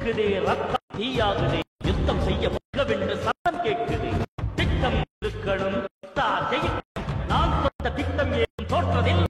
கொதிக்குதே ரத்தம் தீயாகுதே யுத்தம் செய்ய வென்று சத்தம் கேட்குது திட்டம் இருக்கணும் நான் சொந்த திட்டம் ஏன் தோற்றதில்லை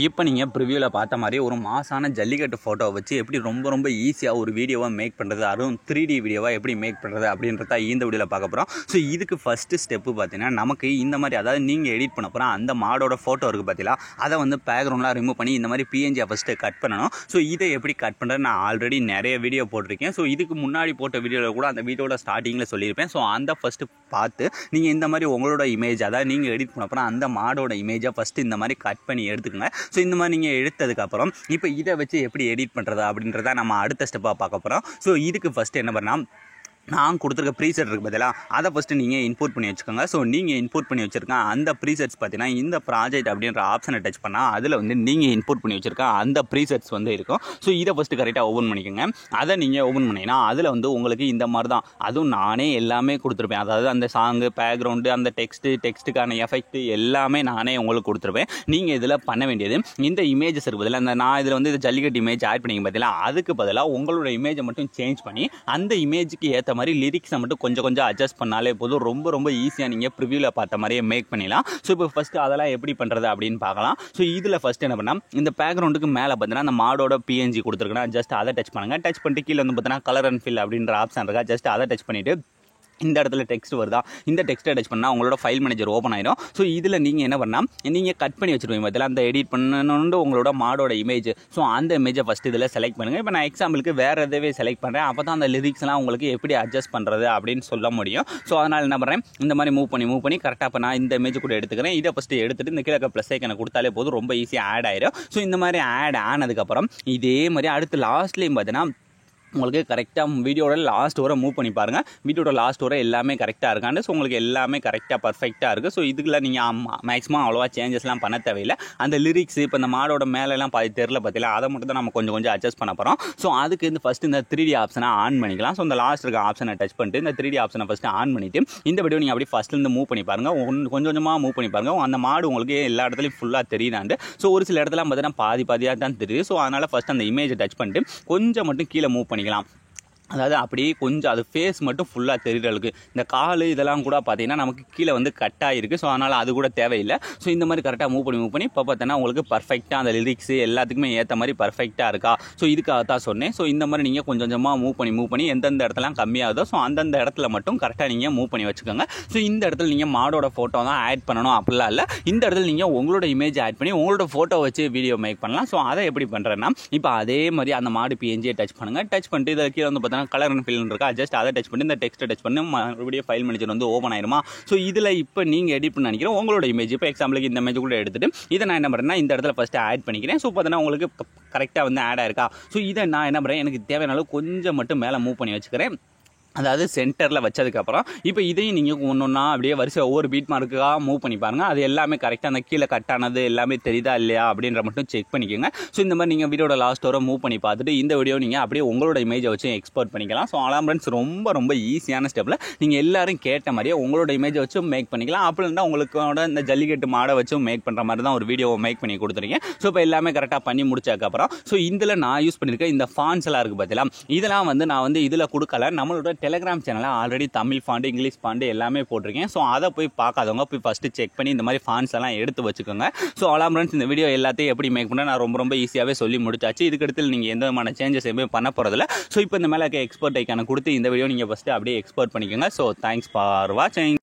இப்போ நீங்கள் ப்ரிவியூவில் பார்த்த மாதிரி ஒரு மாசான ஜல்லிக்கட்டு ஃபோட்டோவை வச்சு எப்படி ரொம்ப ஈஸியாக ஒரு வீடியோவாக மேக் பண்ணுறது, அதுவும் 3D வீடியோவாக எப்படி மேக் பண்ணுறது அப்படின்றத இந்த வீடியோவில் பார்க்க போகிறோம். ஸோ இதுக்கு ஃபஸ்ட்டு ஸ்டெப்பு பார்த்தீங்கன்னா நமக்கு இந்த மாதிரி, அதாவது நீங்கள் எடிட் பண்ண போகிறோம் அந்த மாடோட ஃபோட்டோ இருக்குது பார்த்தீங்களா, அதை வந்து பேக்ரவுண்ட்லாம் ரிமூவ் பண்ணி இந்த மாதிரி பிஎன்ஜியை ஃபஸ்ட்டு கட் பண்ணணும். ஸோ இதை எப்படி கட் பண்ணுறது நான் ஆல்ரெடி நிறைய வீடியோ போட்டிருக்கேன். ஸோ இதுக்கு முன்னாடி போட்ட வீடியோவில் கூட அந்த வீடியோட ஸ்டார்டிங்கில் சொல்லியிருப்பேன். ஸோ அந்த ஃபஸ்ட்டு பார்த்து நீங்கள் இந்த மாதிரி உங்களோட இமேஜ், அதாவது நீங்கள் எடிட் பண்ண போகிறோம் அந்த மாடோட இமேஜை ஃபஸ்ட்டு இந்த மாதிரி கட் பண்ணி எடுத்துக்கோங்க. ஸோ இந்த மாதிரி நீங்கள் எடுத்ததுக்கப்புறம் இப்போ இதை வச்சு எப்படி எடிட் பண்ணுறது அப்படின்றத நம்ம அடுத்த ஸ்டெப்பாக பார்க்க போகிறோம். ஸோ இதுக்கு ஃபஸ்ட்டு என்ன பண்ணால், நான் கொடுத்துருக்க ப்ரீசெட் இருக்குது பார்த்தீங்களா, அதை ஃபஸ்ட்டு நீங்கள் இம்போர்ட் பண்ணி வச்சுக்கோங்க. ஸோ நீங்கள் இம்போர்ட் பண்ணி வச்சுருக்க அந்த ப்ரீசெட்ஸ் பார்த்தீங்கன்னா இந்த ப்ராஜெக்ட் அப்படின்ற ஆப்ஷனை டச் பண்ணால் அதில் வந்து நீங்கள் இம்போர்ட் பண்ணி வச்சுருக்க அந்த ப்ரீசெட்ஸ் வந்து இருக்கும். ஸோ இதை ஃபஸ்ட்டு கரெக்டாக ஓப்பன் பண்ணிக்கோங்க. அதை நீங்கள் ஓப்பன் பண்ணிங்கன்னா அதில் வந்து உங்களுக்கு இந்த மாதிரி தான், அதுவும் நானே எல்லாமே கொடுத்துருப்பேன். அதாவது அந்த சாங்கு, பேக்ரவுண்டு, அந்த டெக்ஸ்ட்டுக்கான எஃபெக்ட் எல்லாமே நானே உங்களுக்கு கொடுத்துருப்பேன். நீங்கள் இதில் பண்ண வேண்டியது இந்த இமேஜஸ் இருக்குது பதிலாக, அந்த நான் இதில் வந்து இந்த ஜல்லிக்கட்டு இமேஜ் ஆட் பண்ணிங்க பார்த்தீங்களா, அதுக்கு பதிலாக உங்களோட இமேஜை மட்டும் சேஞ்ச் பண்ணி அந்த இமேஜுக்கு ஏற்ற மாதிரி லிரிக்ஸை மட்டும் கொஞ்சம் அட்ஜஸ்ட் பண்ணாலே போதும். ரொம்ப ஈஸியாக நீங்கள் ப்ரிவியூவில் பார்த்த மாதிரியே மேக் பண்ணிடலாம். ஸோ இப்போ ஃபஸ்ட்டு அதெல்லாம் எப்படி பண்ணுறது அப்படின்னு பார்க்கலாம். ஸோ இதில் ஃபஸ்ட்டு என்ன பண்ணால், இந்த பேக்ரவுண்டுக்கு மேலே பார்த்தீங்கன்னா அந்த மாடோட பிஎன்ஜி கொடுத்துருக்குன்னா ஜஸ்ட் அதை டச் பண்ணுங்கள். டச் பண்ணிட்டு கீழே வந்து பார்த்தீங்கன்னா கலர் அண்ட் ஃபில் அப்படின்ற ஆப்ஷன் இருக்கா, ஜஸ்ட் அதை டச் பண்ணிவிட்டு இந்த இடத்துல டெக்ஸ்ட் வருதா, இந்த டெக்ஸ்ட்டை டச் பண்ணால் உங்களோட ஃபைல் மேனேஜர் ஓப்பன் ஆயிடும். ஸோ இதில் நீங்கள் என்ன பண்ணால், நீங்கள் கட் பண்ணி வச்சுருவீங்க பார்த்தீங்களா அந்த எடிட் பண்ணணுன்னு உங்களோட மாடோட இமேஜ். ஸோ அந்த இமேஜை ஃபஸ்ட்டு இதில் செலக்ட் பண்ணுங்கள். இப்போ நான் எக்ஸாம்பிளுக்கு வேறு எதவே செலக்ட் பண்ணுறேன், அப்போ தான் அந்த லிரிக்ஸ்லாம் உங்களுக்கு எப்படி அட்ஜஸ்ட் பண்ணுறது அப்படின்னு சொல்ல முடியும். ஸோ அதனால் என்ன பண்ணுறேன், இந்த மாதிரி மூவ் பண்ணி கரெக்டாக இப்போ நான் இந்த இமேஜ் கூட எடுத்துக்கிறேன். இதை ஃபஸ்ட்டு எடுத்துகிட்டு இந்த கீழே ப்ளஸ் ஐக்கனை கொடுத்தாலே போதும், ரொம்ப ஈஸியாக ஆட் ஆயிடும். ஸோ இந்த மாதிரி ஆட் ஆனதுக்கப்புறம் இதே மாதிரி அடுத்து லாஸ்ட்லேயும் பார்த்தீங்கன்னா உங்களுக்கு கரெக்டாக வீடியோட லாஸ்ட் வரை மூவ் பண்ணி பாருங்கள். வீடியோட லாஸ்ட் வரை எல்லாமே கரெக்டாக இருக்காண்டு. ஸோ உங்களுக்கு எல்லாமே கரெக்டாக பர்ஃபெக்டாக இருக்குது. ஸோ இதுக்குள்ள நீங்கள் மேக்ஸிமம் அவ்வளோவா சேஞ்சஸ்லாம் பண்ண தேவையில்லை. அந்த லிரிக்ஸ் இப்போ இந்த மாடோட மேலெல்லாம் பாதி தெரில பார்த்தீங்களா, அதை மட்டும் தான் நம்ம கொஞ்சம் அட்ஜஸ்ட் பண்ண போகிறோம். ஸோ அதுக்கு இந்த ஃபஸ்ட்டு இந்த 3D ஆப்ஷனை ஆன் பண்ணிக்கலாம். ஸோ இந்த லாஸ்ட் இருக்க ஆப்ஷனை டச் பண்ணிட்டு இந்த 3D ஆப்ஷனை ஃபஸ்ட்டு ஆன் பண்ணிவிட்டு இந்த வீடியோ நீங்கள் அப்படி ஃபஸ்ட்லேருந்து மூவ் பண்ணி பாருங்கள். கொஞ்சமாக மூவ் பண்ணி பாருங்கள். அந்த மாடு உங்களுக்கு எல்லா இடத்துலையும் ஃபுல்லாக தெரியுதாண்டு. ஸோ ஒரு சில இடத்துல பார்த்தீங்கன்னா பாதியாக தான் தெரியுது. ஸோ அதனால் ஃபஸ்ட்டு அந்த இமேஜை டச் பண்ணிட்டு கொஞ்சம் மட்டும் கீழே மூவ் பண்ணிக்கலாம். அதாவது அப்படியே கொஞ்சம் அது ஃபேஸ் மட்டும் ஃபுல்லாக தெரிகிற அளவுக்கு. இந்த கால் இதெல்லாம் கூட பார்த்தீங்கன்னா நமக்கு கீழே வந்து கட் ஆகிருக்கு. ஸோ அதனால் அது கூட தேவையில்லை. ஸோ இந்த மாதிரி கரெக்டாக மூவ் பண்ணி இப்போ பார்த்தீங்கன்னா உங்களுக்கு பர்ஃபெக்டாக அந்த லிரிக்ஸு எல்லாத்துக்குமே ஏற்ற மாதிரி பர்ஃபெக்டாக இருக்கா. ஸோ இதுக்காக தான் சொன்னேன். ஸோ இந்த மாதிரி நீங்கள் கொஞ்சமாக மூவ் பண்ணி எந்தெந்த இடத்துலாம் கம்மியாகுதோ ஸோ அந்தந்த இடத்துல மட்டும் கரெக்டாக நீங்கள் மூவ் பண்ணி வச்சுக்கோங்க. ஸோ இந்த இடத்துல நீங்கள் மாடோட ஃபோட்டோ தான் ஆட் பண்ணணும் அப்படிலாம் இல்லை. இந்த இடத்துல நீங்கள் உங்களோட இமேஜ் ஆட் பண்ணி உங்களோட ஃபோட்டோ வச்சு வீடியோ மேக் பண்ணலாம். ஸோ அதை எப்படி பண்ணுறேன்னா, இப்போ அதே மாதிரி அந்த மாடு பிஎன்ஜியை டச் பண்ணுங்கள். டச் பண்ணிட்டு இதில் கீழே வந்து கலர் அண்ட் ஃபில் இருக்கா, ஜஸ்ட் அதை டச் பண்ணி இந்த டெக்ஸ்ட்டை டச் பண்ணி மறுபடியும் ஃபைல் மேனேஜர் வந்து ஓப்பன் ஆயிருமா. ஸோ இதில் இப்போ நீங்கள் எடிட் பண்ண நினைக்கிறேன் உங்களோட இமேஜ். இப்போ எக்ஸாம்பிளுக்கு இந்த இமேஜ் கூட எடுத்துட்டு இதை நான் என்ன பண்ணுறேன்னா இந்த இடத்துல ஃபஸ்ட்டு ஆட் பண்ணிக்கிறேன். ஸோ பார்த்தீங்கன்னா உங்களுக்கு கரெக்டாக வந்து ஆட் ஆயிருக்கா. ஸோ இதை நான் என்ன பண்ணுறேன், எனக்கு தேவையான அளவு கொஞ்சம் மட்டும் மேலே மூவ் பண்ணி வச்சுக்கிறேன். அதாவது சென்டரில் வச்சதுக்கப்புறம் இப்போ இதையும் நீங்கள் ஒன்றா அப்படியே வரிசை ஒவ்வொரு பீட் மார்க்காக மூவ் பண்ணி பாருங்கள். அது எல்லாமே கரெக்டாக அந்த கீழே கட் ஆனது எல்லாமே தெரியுதா இல்லையா அப்படின்ற மட்டும் செக் பண்ணிக்கோங்க. ஸோ இந்த மாதிரி நீங்கள் வீடியோட லாஸ்ட் வரை மூவ் பண்ணி பார்த்துட்டு இந்த வீடியோ நீங்கள் அப்படியே உங்களோட இமேஜை வச்சு எக்ஸ்போர்ட் பண்ணிக்கலாம். ஸோ அலாம் ஃப்ரெண்ட்ஸ் ரொம்ப ஈஸியான ஸ்டெப்பில் நீங்கள் எல்லாரும் கேட்ட மாதிரியே உங்களோட இமேஜை வச்சு மேக் பண்ணிக்கலாம். அப்படி இருந்தால் உங்களுக்கோட இந்த ஜல்லிக்கட்டு மாடை வச்சு மேக் பண்ணுற மாதிரி தான் ஒரு வீடியோவை மேக் பண்ணி கொடுத்துருக்கேன். ஸோ இப்போ எல்லாமே கரெக்டாக பண்ணி முடிச்சதுக்கப்புறம் ஸோ இதில் நான் யூஸ் பண்ணியிருக்கேன் இந்த ஃபாண்ட்ஸ் எல்லாம் இருக்குது பார்த்தீங்களா, இதெல்லாம் வந்து நான் வந்து இதில் கொடுக்கல. நம்மளோட டெலிகிராம் சேனலில் already Tamil font, English font எல்லாமே போட்டிருக்கேன். ஸோ அதை போய் பார்க்காதவங்க போய் ஃபஸ்ட்டு செக் பண்ணி இந்த மாதிரி ஃபாண்ட்ஸ் எல்லாம் எடுத்து வச்சுக்கோங்க. ஸோ அலாம் ஃப்ரெண்ட்ஸ், இந்த வீடியோ எல்லாத்தையும் எப்படி மேக் பண்ண நான் ரொம்ப ஈஸியாகவே சொல்லி முடிச்சாச்சு. இதுக்கடுத்து நீங்கள் எந்த விதமான சேஞ்சஸ் எதுவுமே பண்ண போகிறதில்ல. ஸோ இப்போ இந்த மேலே எக்ஸ்போர்ட் ஐக்கான கொடுத்து இந்த வீடியோ நீங்கள் ஃபஸ்ட்டு அப்படியே எக்ஸ்போர்ட் பண்ணிக்கோங்க. ஸோ தேங்க்ஸ் ஃபார் வாட்சிங்.